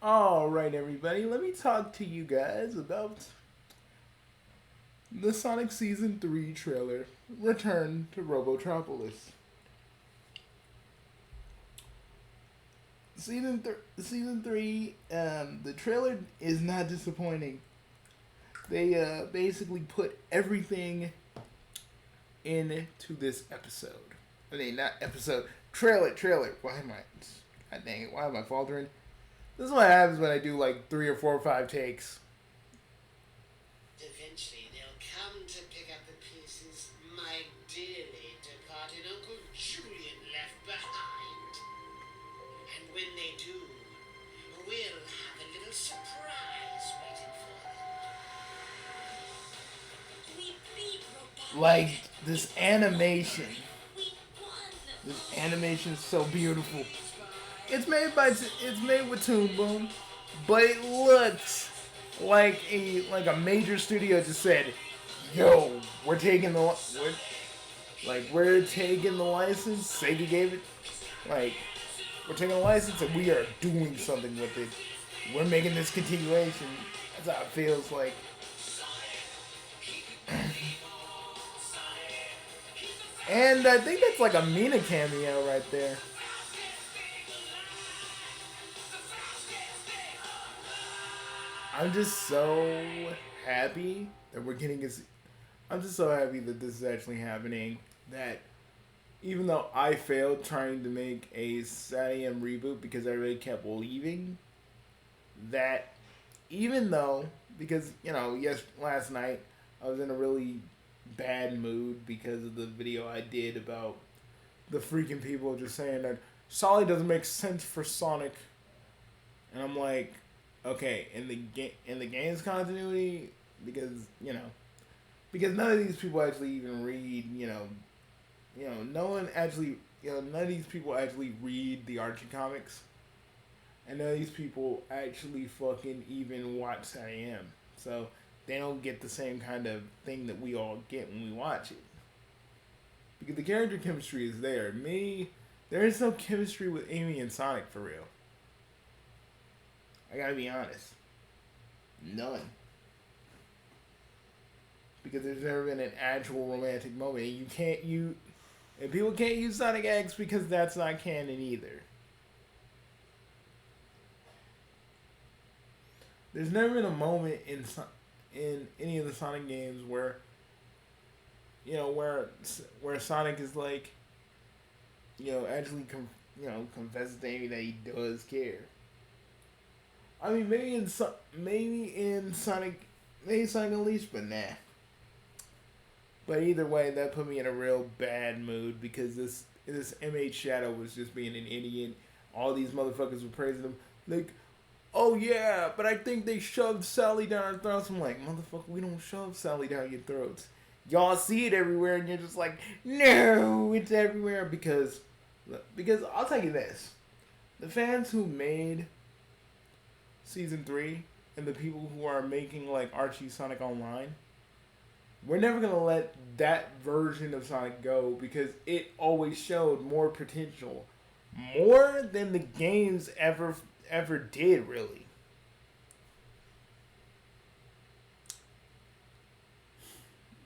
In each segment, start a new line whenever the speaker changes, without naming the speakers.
Alright, everybody, let me talk to you guys about the Sonic Season 3 trailer, Return to Robotropolis. Season 3, the trailer is not disappointing. They basically put everything into this episode. I mean, not episode, trailer. Why am I, God dang it, why am I faltering? This is what happens when I do like 3 or 4 or 5 takes.
Eventually, they'll come to pick up the pieces my dearly departed Uncle Julian left behind. And when they do, we'll have a little surprise waiting for them. We beat Robotropolis.
Like this animation. This animation is so beautiful. It's made with Toon Boom, but it looks like a major studio just said, "Yo, we're taking the license." Sega gave it. Like, we're taking the license and we are doing something with it. We're making this continuation. That's how it feels like. And I think that's like a Mina cameo right there. I'm just so happy that we're getting this. I'm just so happy that this is actually happening. That even though I failed trying to make a SATM reboot because everybody kept leaving, that even though, because, last night I was in a really bad mood because of the video I did about the freaking people just saying that Solid doesn't make sense for Sonic. And I'm like, okay, in the game's continuity, because none of these people actually even read, none of these people actually read the Archie comics, and none of these people actually fucking even watch SATM, so they don't get the same kind of thing that we all get when we watch it. Because the character chemistry is there. There is no chemistry with Amy and Sonic for real. I gotta be honest. None. Because there's never been an actual romantic moment. And people can't use Sonic X because that's not canon either. There's never been a moment in any of the Sonic games where Sonic is like, actually confesses to Amy that he does care. I mean, maybe Sonic Unleashed, but nah. But either way, that put me in a real bad mood because this M8 Shadow was just being an idiot. All these motherfuckers were praising him, like, oh yeah, but I think they shoved Sally down our throats. I'm like, motherfucker, we don't shove Sally down your throats. Y'all see it everywhere, and you're just like, no, it's everywhere because I'll tell you this, the fans who made Season 3 and the people who are making like Archie Sonic Online, we're never going to let that version of Sonic go because it always showed more potential. More than the games ever did, really.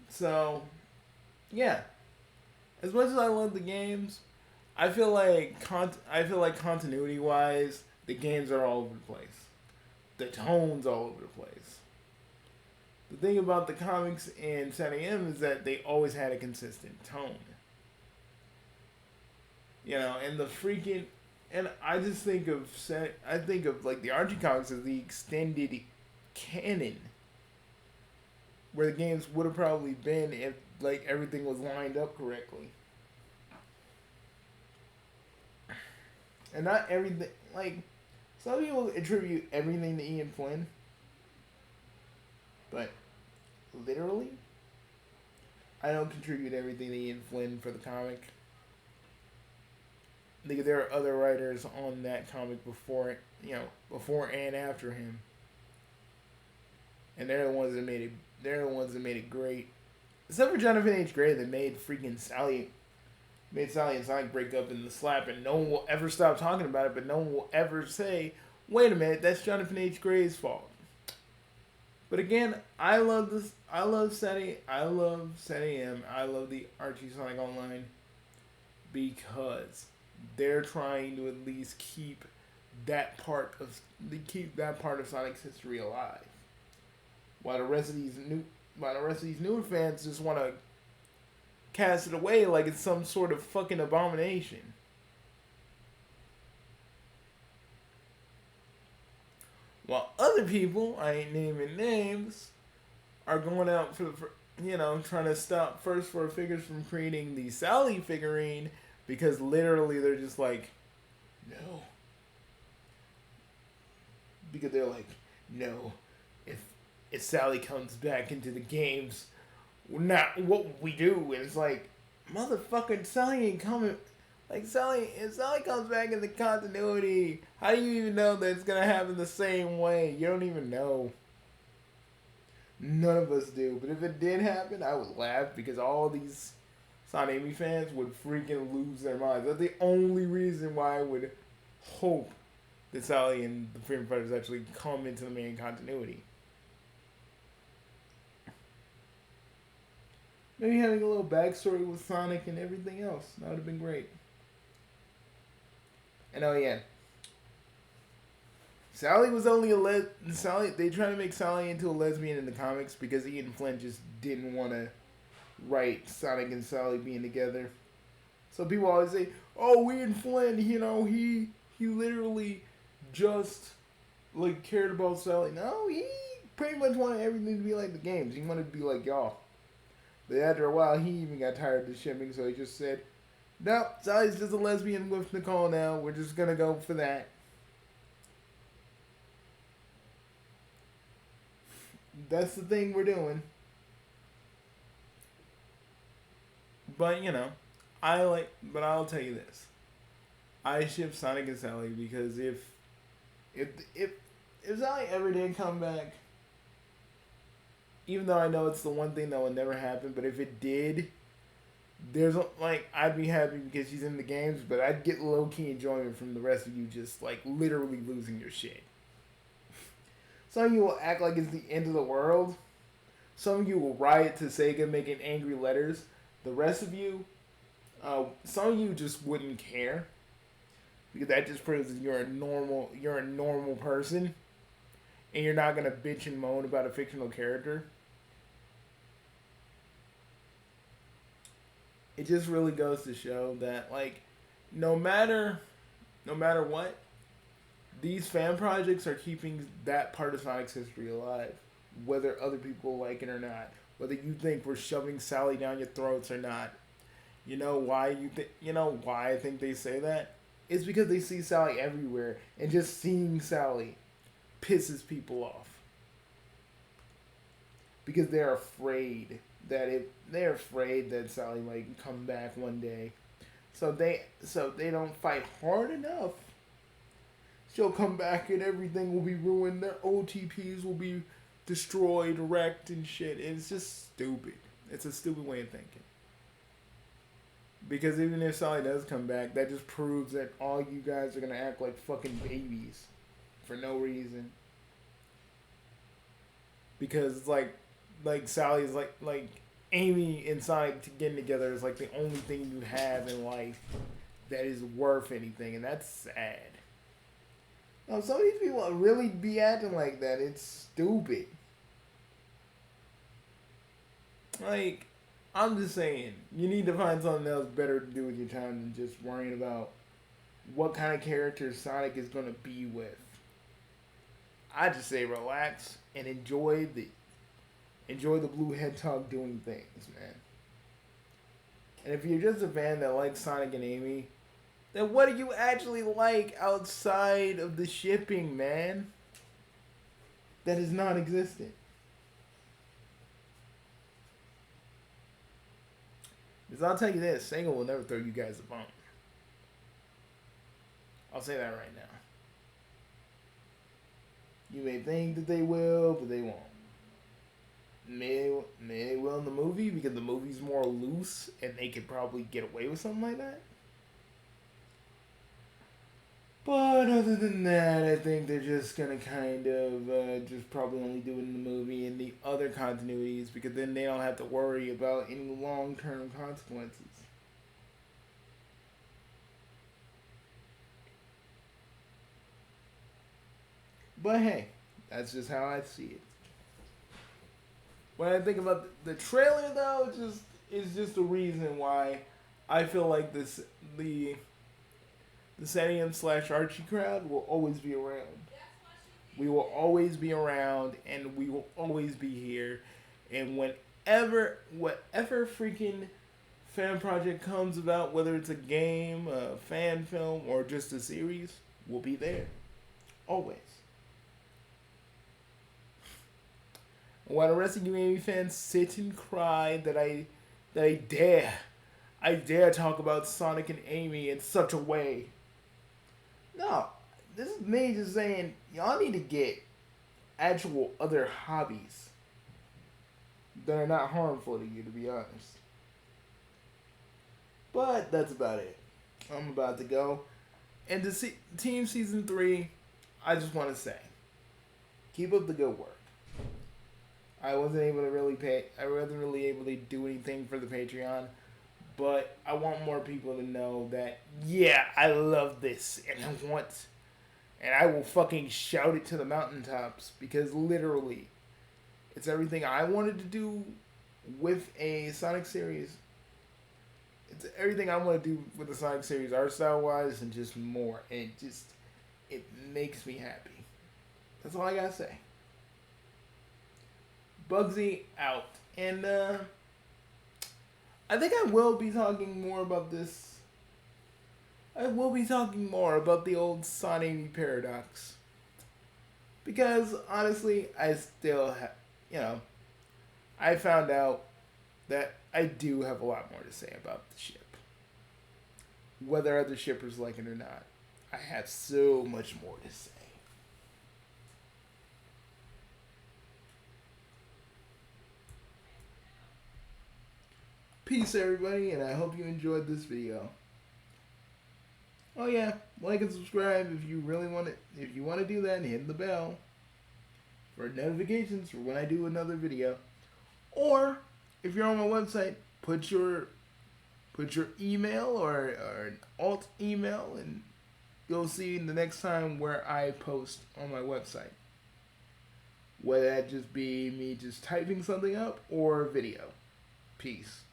So, yeah. As much as I love the games, I feel like continuity-wise, the games are all over the place. The tone's all over the place. The thing about the comics and SATM is that they always had a consistent tone. And the freaking, and I just think of like the Archie comics as the extended canon, where the games would have probably been if like everything was lined up correctly. And not everything, like, some people attribute everything to Ian Flynn, but literally, I don't contribute everything to Ian Flynn for the comic. Because there are other writers on that comic before and after him, and they're the ones that made it. They're the ones that made it great. Except for Jonathan H. Gray, that made Sally and Sonic break up in the slap, and no one will ever stop talking about it. But no one will ever say, wait a minute, that's Jonathan H. Gray's fault. But again, I love this. I love Sunny. I love Sunny M. I love the Archie Sonic Online because they're trying to at least keep that part of Sonic's history alive. While the rest of these newer fans just want to cast it away like it's some sort of fucking abomination. While other people, I ain't naming names, are going out trying to stop First Four Figures from creating the Sally figurine because literally they're just like, no. Because they're like, no, if Sally comes back into the games, not what we do. And it's like, motherfucking Sally ain't coming. Like, if Sally comes back in the continuity, how do you even know that it's going to happen the same way? You don't even know. None of us do. But if it did happen, I would laugh because all these noname fans would freaking lose their minds. That's the only reason why I would hope that Sally and the Freedom Fighters actually come into the main continuity. Maybe having a little backstory with Sonic and everything else. That would have been great. And oh yeah, Sally was only Sally. They tried to make Sally into a lesbian in the comics because Ian Flynn just didn't want to write Sonic and Sally being together. So people always say, "Oh, Ian Flynn, he literally just like cared about Sally." No, he pretty much wanted everything to be like the games. He wanted to be like y'all. But after a while, he even got tired of the shipping, so he just said, "Nope, Sally's just a lesbian with Nicole now. We're just gonna go for that." That's the thing we're doing. But I'll tell you this: I ship Sonic and Sally because if Sally ever did come back, even though I know it's the one thing that will never happen, but if it did, I'd be happy because she's in the games, but I'd get low-key enjoyment from the rest of you just, literally losing your shit. Some of you will act like it's the end of the world. Some of you will riot to Sega making angry letters. The rest of you, some of you just wouldn't care. Because that just proves that you're a normal person. And you're not going to bitch and moan about a fictional character. It just really goes to show that, no matter what, these fan projects are keeping that part of Sonic's history alive, whether other people like it or not. Whether you think we're shoving Sally down your throats or not. You know why I think they say that? It's because they see Sally everywhere, and just seeing Sally pisses people off. Because they're afraid that Sally might come back one day. So they don't fight hard enough. She'll come back and everything will be ruined. Their OTPs will be destroyed, wrecked, and shit. It's just stupid. It's a stupid way of thinking. Because even if Sally does come back, that just proves that all you guys are gonna act like fucking babies for no reason. Because it's like Sally's like Amy and Sonic getting together is like the only thing you have in life that is worth anything, and that's sad. Some of these people really be acting like that. It's stupid. I'm just saying, you need to find something else better to do with your time than just worrying about what kind of character Sonic is going to be with. I just say relax and enjoy the Blue Hedgehog doing things, man. And if you're just a fan that likes Sonic and Amy, then what do you actually like outside of the shipping, man? That is non-existent. Because I'll tell you this, Sega will never throw you guys a bone. I'll say that right now. You may think that they will, but they won't. May they will in the movie because the movie's more loose and they could probably get away with something like that. But other than that, I think they're just gonna kind of just probably only do it in the movie and the other continuities because then they don't have to worry about any long term consequences. But hey, that's just how I see it. When I think about the trailer, though, it's just a reason why I feel like the Sanium slash Archie crowd will always be around. We will always be around, and we will always be here. And whatever freaking fan project comes about, whether it's a game, a fan film, or just a series, we'll be there. Always. While the rest of you Amy fans sit and cry I dare talk about Sonic and Amy in such a way. No, this is me just saying y'all need to get actual other hobbies that are not harmful to you, to be honest. But that's about it. I'm about to go. And to see Team Season 3, I just want to say, keep up the good work. I wasn't really able to do anything for the Patreon, but I want more people to know that, yeah, I love this, and I will fucking shout it to the mountaintops, because literally, it's everything I wanted to do with a Sonic series. It's everything I want to do with the Sonic series, art style wise, and just more. And it makes me happy. That's all I gotta say. Bugsy out. And I think I will be talking more about this. I will be talking more about the old Sonic paradox. Because honestly, I still have, I found out that I do have a lot more to say about the ship. Whether other shippers like it or not, I have so much more to say. Peace, everybody, and I hope you enjoyed this video. Oh yeah, like and subscribe if you really want it. If you want to do that, and hit the bell for notifications for when I do another video. Or if you're on my website, put your email or an alt email, and you'll see the next time where I post on my website. Whether that just be me just typing something up or video. Peace.